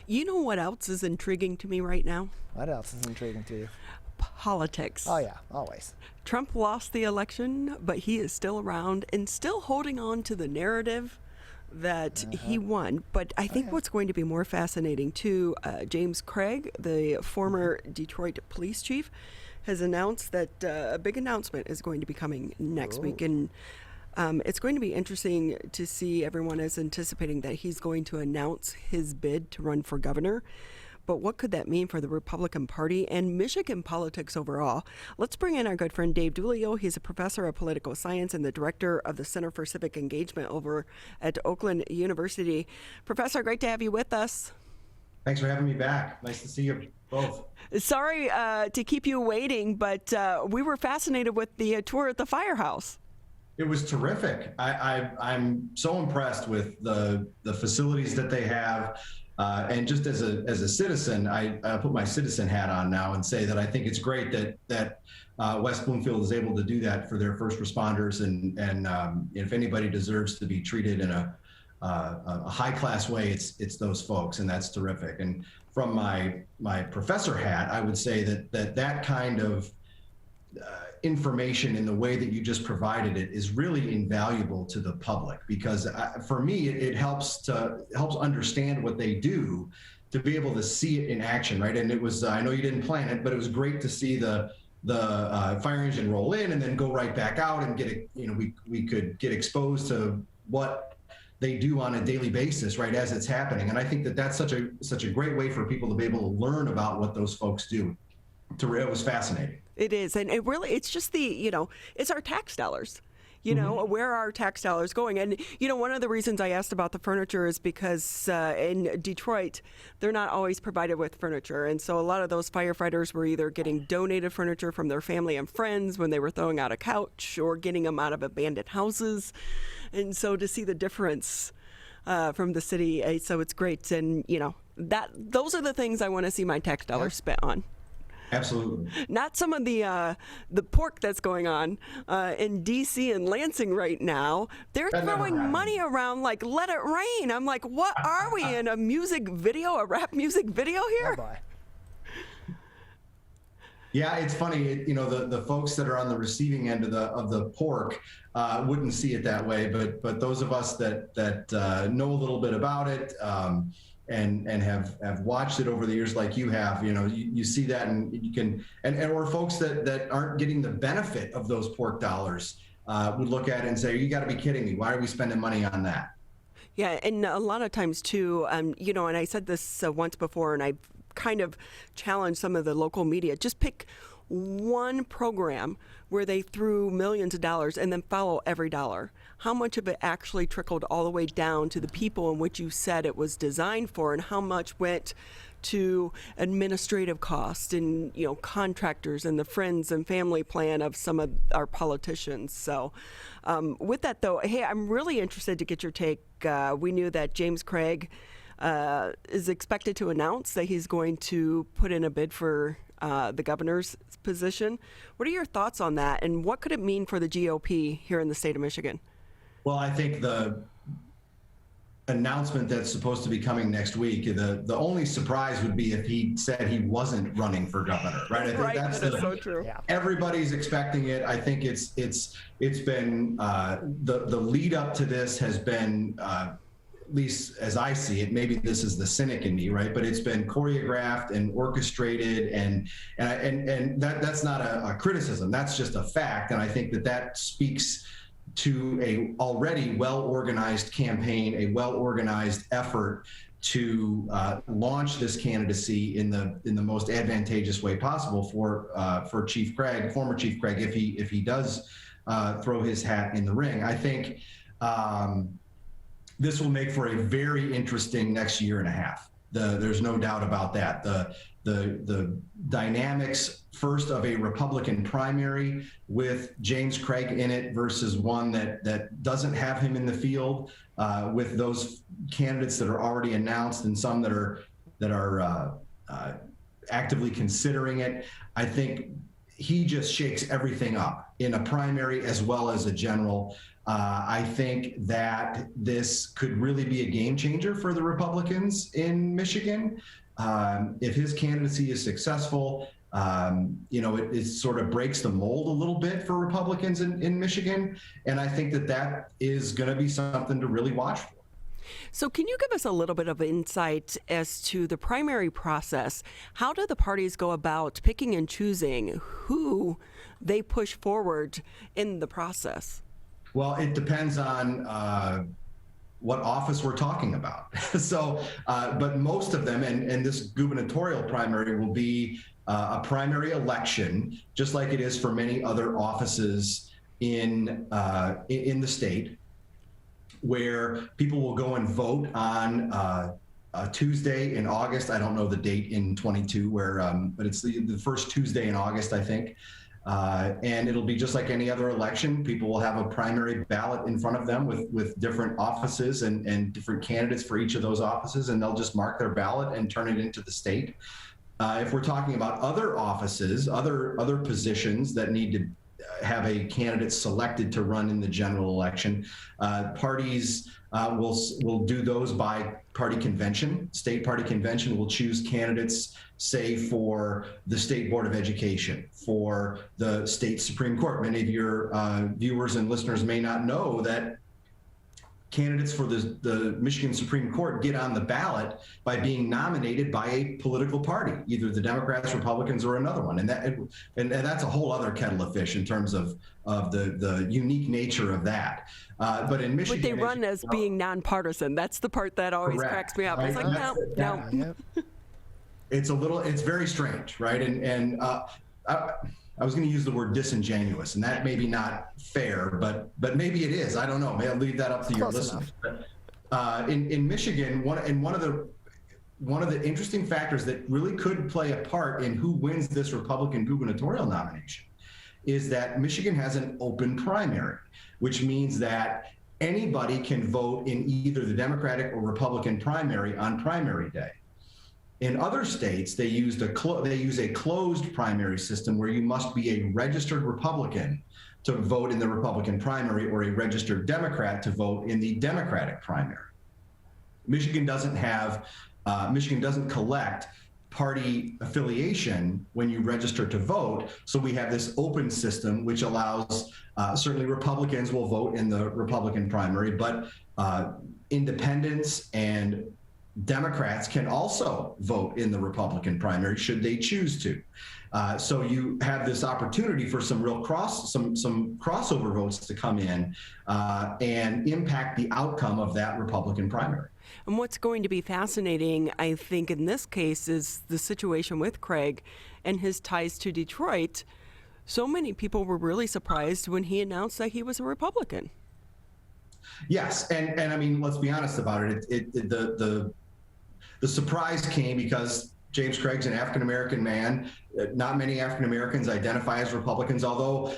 You know what else is intriguing to me right now? What else is intriguing to you? Politics. Oh, yeah, always. Trump lost the election, but he is still around and still holding on to the narrative that he won. But I think what's going to be more fascinating too, James Craig, the former Detroit police chief, has announced that a big announcement is going to be coming next week. And it's going to be interesting to see. Everyone is anticipating that he's going to announce his bid to run for governor. But what could that mean for the Republican Party and Michigan politics overall? Let's bring in our good friend Dave Dulio. He's a professor of political science and the director of the Center for Civic Engagement over at Oakland University. Professor, great to have you with us. Thanks for having me back. Nice to see you both. Sorry to keep you waiting, but we were fascinated with the tour at the firehouse. It was terrific. I'm so impressed with the facilities that they have. And just as a citizen, I put my citizen hat on now and say that I think it's great that West Bloomfield is able to do that for their first responders. And if anybody deserves to be treated in a high class way, it's those folks, and that's terrific. And from my professor hat, I would say that kind of information in the way that you just provided it is really invaluable to the public, because for me it helps understand what they do, to be able to see it in action, right? And it was I know you didn't plan it, but it was great to see the fire engine roll in and then go right back out and get we could get exposed to what they do on a daily basis, right, as it's happening. And I think that's such a great way for people to be able to learn about what those folks do. It was fascinating. It is, and it's just it's our tax dollars. Where are our tax dollars going? And, one of the reasons I asked about the furniture is because in Detroit, they're not always provided with furniture. And so a lot of those firefighters were either getting donated furniture from their family and friends when they were throwing out a couch, or getting them out of abandoned houses. And so to see the difference from the city, so it's great. And, those are the things I want to see my tax dollars spent on. Absolutely. Not some of the pork that's going on in D.C. and Lansing right now. They're throwing money around like let it rain. I'm like, what are we in a music video, a rap music video here? Oh, boy. Yeah, it's funny. The folks that are on the receiving end of the pork wouldn't see it that way, but those of us that know a little bit about it. And have watched it over the years like you have, you see that, and you can, or folks that aren't getting the benefit of those pork dollars would look at it and say, you got to be kidding me. Why are we spending money on that? Yeah, and a lot of times too, and I said this once before, and I kind of challenged some of the local media, just pick one program where they threw millions of dollars and then follow every dollar. How much of it actually trickled all the way down to the people in which you said it was designed for, and how much went to administrative costs and contractors and the friends and family plan of some of our politicians. So with that though, hey, I'm really interested to get your take. We knew that James Craig is expected to announce that he's going to put in a bid for the governor's position. What are your thoughts on that, and what could it mean for the G.O.P. here in the state of Michigan? Well, I think the announcement that's supposed to be coming next week, the only surprise would be if he said he wasn't running for governor, right? I think that's so true. Yeah. Everybody's expecting it. I think it's been the lead up to this has been at least as I see it, maybe this is the cynic in me, right? But it's been choreographed and orchestrated, and that's not a criticism. That's just a fact, and I think that speaks to a already well-organized campaign, a well-organized effort to launch this candidacy in the most advantageous way possible for Chief Craig, former Chief Craig, if he does throw his hat in the ring. I think this will make for a very interesting next year and a half. There's no doubt about that. The dynamics first of a Republican primary with James Craig in it versus one that doesn't have him in the field, with those candidates that are already announced and some that are actively considering it. I think he just shakes everything up in a primary as well as a general. I think that this could really be a game changer for the Republicans in Michigan. If his candidacy is successful, it sort of breaks the mold a little bit for Republicans in Michigan. And I think that is going to be something to really watch for. So can you give us a little bit of insight as to the primary process? How do the parties go about picking and choosing who they push forward in the process? Well, it depends on what office we're talking about. So, but most of them, and this gubernatorial primary will be a primary election, just like it is for many other offices in the state, where people will go and vote on a Tuesday in August. I don't know the date in 22, but it's the first Tuesday in August, I think. And it'll be just like any other election. People will have a primary ballot in front of them with different offices and different candidates for each of those offices, and they'll just mark their ballot and turn it into the state. If we're talking about other offices, other positions that need to have a candidate selected to run in the general election, parties will do those by party convention. State party convention will choose candidates, say, for the State Board of Education, for the state Supreme Court. Many of your viewers and listeners may not know that candidates for the Michigan Supreme Court get on the ballot by being nominated by a political party, either the Democrats, Republicans, or another one. And that's a whole other kettle of fish in terms of the unique nature of that. But in Michigan, but they run as being nonpartisan. That's the part that always correct, cracks me up. right? It's like, no. It's very strange, right? And I was going to use the word disingenuous, and that may be not fair, but maybe it is. I don't know. May I leave that up to your listeners? But, in Michigan, one of the interesting factors that really could play a part in who wins this Republican gubernatorial nomination is that Michigan has an open primary, which means that anybody can vote in either the Democratic or Republican primary on primary day. In other states, they use a closed primary system where you must be a registered Republican to vote in the Republican primary or a registered Democrat to vote in the Democratic primary. Michigan doesn't collect party affiliation when you register to vote. So we have this open system, which allows, certainly Republicans will vote in the Republican primary, but independents and Democrats can also vote in the Republican primary should they choose to. So you have this opportunity for some real some crossover votes to come in and impact the outcome of that Republican primary. And what's going to be fascinating, I think, in this case is the situation with Craig and his ties to Detroit. So many people were really surprised when he announced that he was a Republican. Yes, and I mean, let's be honest about it. The surprise came because James Craig's an African-American man. Not many African-Americans identify as Republicans, although,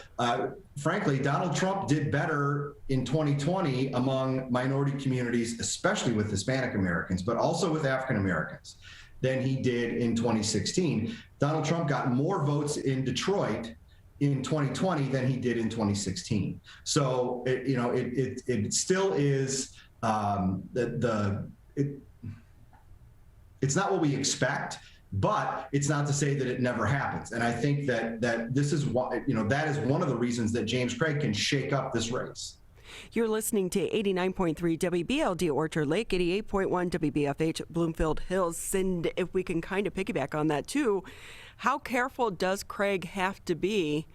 frankly, Donald Trump did better in 2020 among minority communities, especially with Hispanic Americans, but also with African-Americans, than he did in 2016. Donald Trump got more votes in Detroit in 2020 than he did in 2016. So, it still is it's not what we expect, but it's not to say that it never happens. And I think that this is why, that is one of the reasons that James Craig can shake up this race. You're listening to 89.3 WBLD Orchard Lake, 88.1 WBFH Bloomfield Hills. And if we can kind of piggyback on that too, how careful does Craig have to be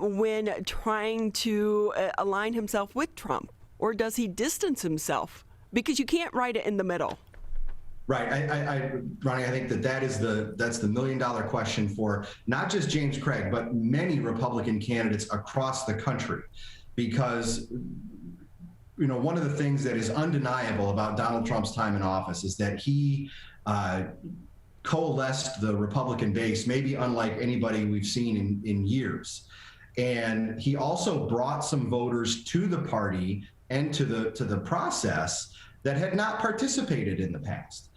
when trying to align himself with Trump? Or does he distance himself? Because you can't write it in the middle. Right. Ronnie, I think that's the $1 million question for not just James Craig, but many Republican candidates across the country. Because, one of the things that is undeniable about Donald Trump's time in office is that he coalesced the Republican base, maybe unlike anybody we've seen in years. And he also brought some voters to the party and to the process that had not participated in the past.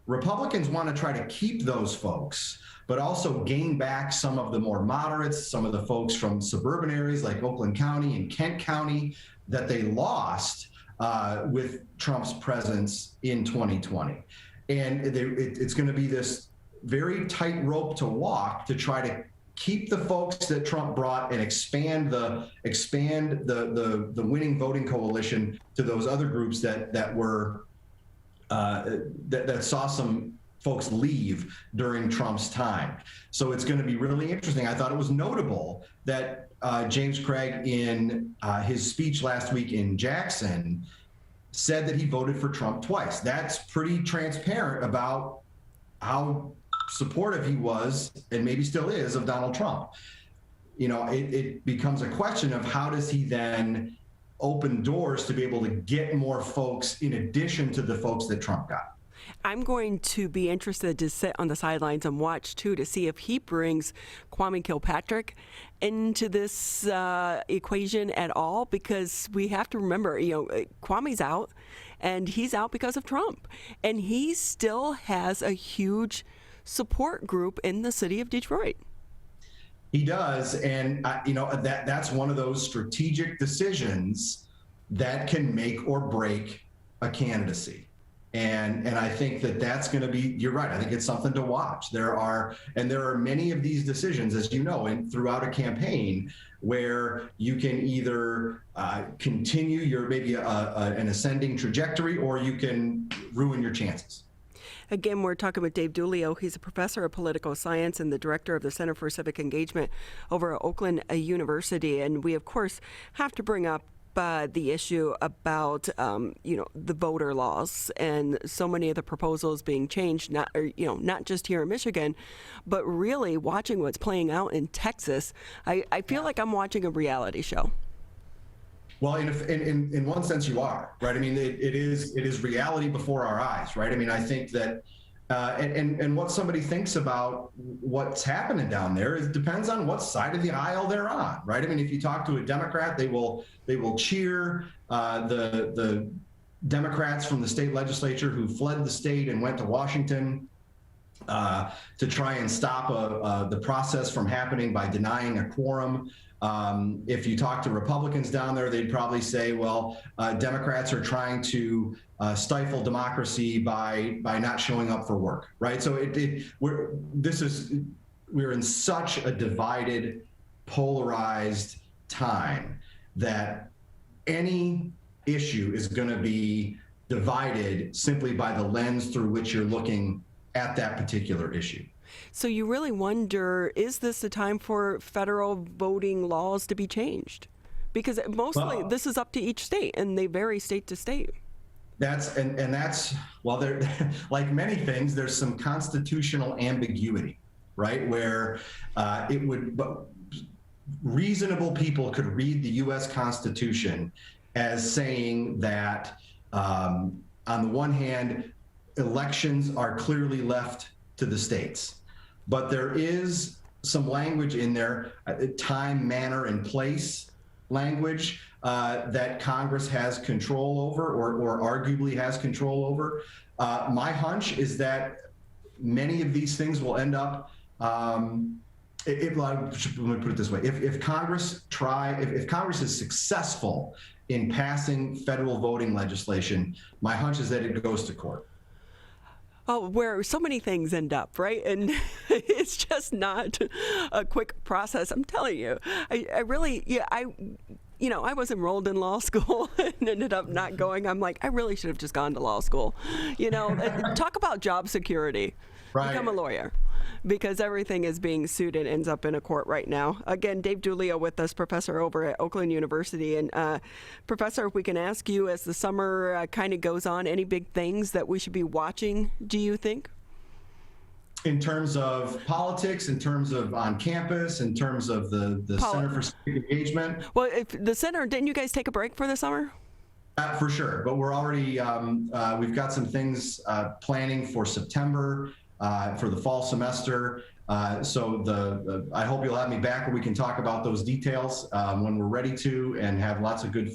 Republicans want to try to keep those folks, but also gain back some of the more moderates, some of the folks from suburban areas like Oakland County and Kent County, that they lost with Trump's presence in 2020. And it's going to be this very tight rope to walk to try to keep the folks that Trump brought and expand the winning voting coalition to those other groups that were that saw some folks leave during Trump's time. So it's going to be really interesting. I thought it was notable that James Craig, in his speech last week in Jackson, said that he voted for Trump twice. That's pretty transparent about how supportive he was, and maybe still is, of Donald Trump. You know, it becomes a question of how does he then open doors to be able to get more folks in addition to the folks that Trump got. I'm going to be interested to sit on the sidelines and watch, too, to see if he brings Kwame Kilpatrick into this equation at all, because we have to remember, Kwame's out, and he's out because of Trump. And he still has a huge support group in the city of Detroit. He does, and that's one of those strategic decisions that can make or break a candidacy. And I think that's going to be, you're right, I think it's something to watch. There are many of these decisions, as you know, throughout a campaign, where you can either continue your maybe an ascending trajectory, or you can ruin your chances. Again, we're talking with Dave Dulio. He's a professor of political science and the director of the Center for Civic Engagement over at Oakland University. And we, of course, have to bring up the issue about, the voter laws and so many of the proposals being changed, not just here in Michigan, but really watching what's playing out in Texas. I feel like I'm watching a reality show. Well, in one sense, you are, right? I mean, it is reality before our eyes, right? I mean, I think that, and what somebody thinks about what's happening down there depends on what side of the aisle they're on, right? I mean, if you talk to a Democrat, they will cheer the Democrats from the state legislature who fled the state and went to Washington to try and stop the process from happening by denying a quorum. If you talk to Republicans down there, they'd probably say, well, Democrats are trying to stifle democracy by not showing up for work, right? So we're in such a divided, polarized time that any issue is going to be divided simply by the lens through which you're looking at that particular issue. So you really wonder, is this the time for federal voting laws to be changed? Because mostly this is up to each state, and they vary state to state. That's there, like many things, there's some constitutional ambiguity, right? Where reasonable people could read the U.S. Constitution as saying that, on the one hand, elections are clearly left to the states. But there is some language in there, time, manner, and place language that Congress has control over, or arguably has control over. My hunch is that many of these things will end up, let me put it this way, if Congress is successful in passing federal voting legislation, my hunch is that it goes to court. Oh, where so many things end up, right? And it's just not a quick process. I'm telling you, I was enrolled in law school and ended up not going. I'm like, I really should have just gone to law school. Talk about job security. Right. Become a lawyer, because everything is being sued and ends up in a court right now. Again, Dave Dulio with us, professor over at Oakland University. And Professor, if we can ask you, as the summer kind of goes on, any big things that we should be watching, do you think? In terms of politics, in terms of on campus, in terms of the Center for Civic Engagement? Well, if the center, didn't you guys take a break for the summer? For sure, but we're already, we've got some things planning for September. For the fall semester. So I hope you'll have me back where we can talk about those details when we're ready to, and have lots of good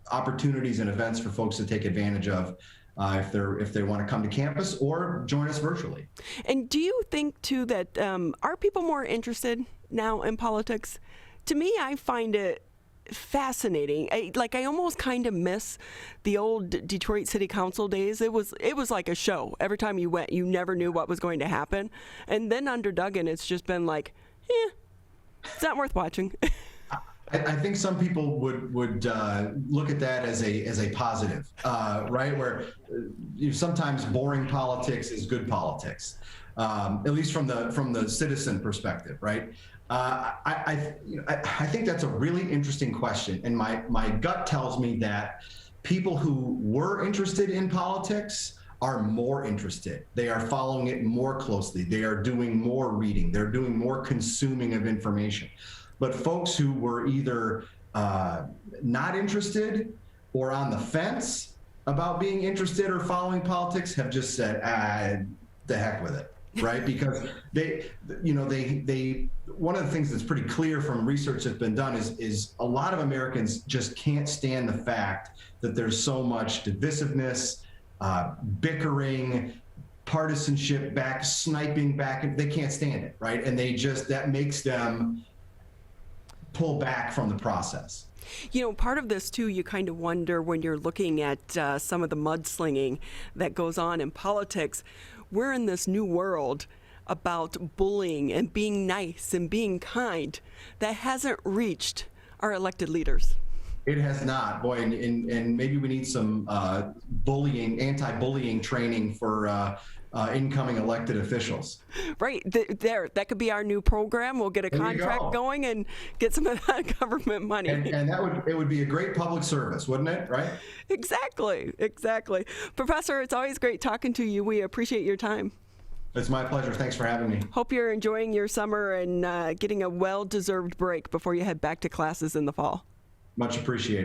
opportunities and events for folks to take advantage of if they want to come to campus or join us virtually. And do you think, too, that are people more interested now in politics? To me, I find it fascinating. I almost kind of miss the old Detroit City Council days. It was like a show. Every time you went, you never knew what was going to happen. And then under Duggan, it's just been like, it's not worth watching. I think some people would look at that as a positive, right? Where sometimes boring politics is good politics, at least from the citizen perspective, right? I think that's a really interesting question, and my gut tells me that people who were interested in politics are more interested. They are following it more closely. They are doing more reading. They're doing more consuming of information. But folks who were either not interested or on the fence about being interested or following politics have just said, the heck with it, right? Because they one of the things that's pretty clear from research that's been done is a lot of Americans just can't stand the fact that there's so much divisiveness, bickering, partisanship, sniping back. They can't stand it, right? And that makes them pull back from the process. Part of this too, you kind of wonder when you're looking at some of the mudslinging that goes on in politics. We're in this new world about bullying and being nice and being kind that hasn't reached our elected leaders. It has not, boy, and maybe we need some anti-bullying training for incoming elected officials. Right, that could be our new program. We'll get a contract going and get some of that government money. And it would be a great public service, wouldn't it? Right? Exactly. Professor, it's always great talking to you. We appreciate your time. It's my pleasure. Thanks for having me. Hope you're enjoying your summer and getting a well-deserved break before you head back to classes in the fall. Much appreciated.